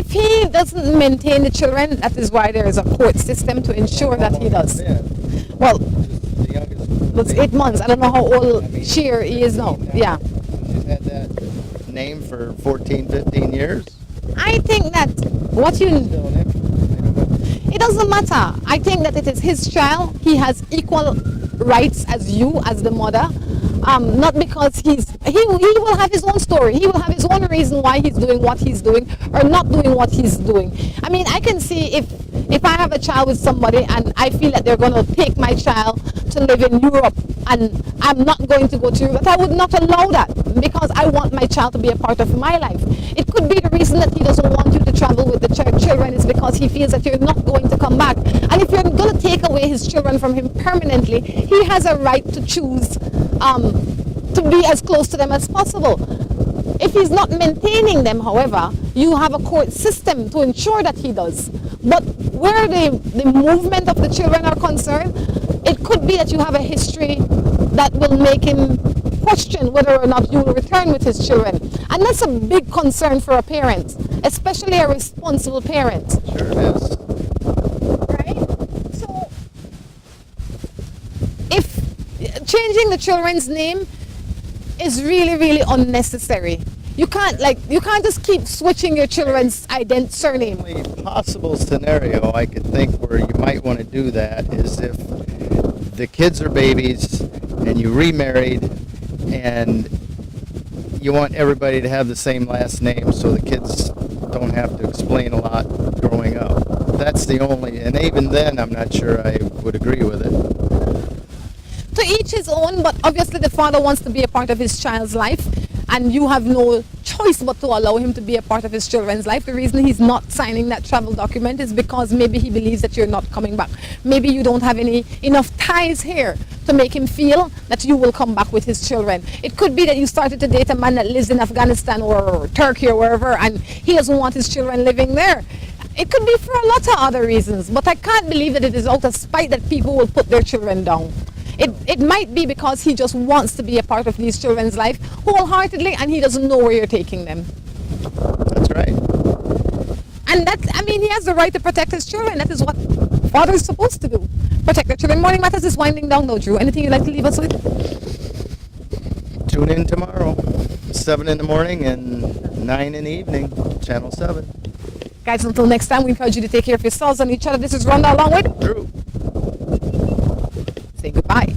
If he doesn't maintain the children, that is why there is a court system to ensure that he does. Well, The youngest. it's 8 months. I don't know how old she or he is now. Yeah. She's had that name for 14, 15 years. I think that what you... Still an interest. It doesn't matter. I think that it is his child. He has equal rights as you, as the mother. Not because he will have his own story. He will have his own reason why he's doing what he's doing or not doing what he's doing. I mean, I can see if I have a child with somebody and I feel that they're going to take my child to live in Europe and I'm not going to go to Europe, I would not allow that because I want my child to be a part of my life. It could be the reason that he doesn't want you to travel with the children is because he feels that you're not going to come back. And if you're going to take away his children from him permanently, he has a right to choose to be as close to them as possible. If he's not maintaining them, however, you have a court system to ensure that he does. But where the movement of the children are concerned, it could be that you have a history that will make him question whether or not you will return with his children. And that's a big concern for a parent, especially a responsible parent. Sure it is. Right? So, if changing the children's name is really, really unnecessary. You can't just keep switching your children's surname. The only possible scenario I could think where you might want to do that is if the kids are babies and you remarried and you want everybody to have the same last name so the kids don't have to explain a lot growing up. That's the only, and even then I'm not sure I would agree with it. To each his own, but obviously the father wants to be a part of his child's life and you have no choice but to allow him to be a part of his children's life. The reason he's not signing that travel document is because maybe he believes that you're not coming back. Maybe you don't have enough ties here to make him feel that you will come back with his children. It could be that you started to date a man that lives in Afghanistan or Turkey or wherever and he doesn't want his children living there. It could be for a lot of other reasons, but I can't believe that it is out of spite that people will put their children down. It might be because he just wants to be a part of these children's life wholeheartedly and he doesn't know where you're taking them. That's right. And he has the right to protect his children. That is what father is supposed to do. Protect their children. Morning Matters is winding down now, Drew. Anything you'd like to leave us with? Tune in tomorrow, 7 in the morning and 9 in the evening, Channel 7. Guys, until next time, we encourage you to take care of yourselves and each other. This is Rhonda along with Drew. Say goodbye.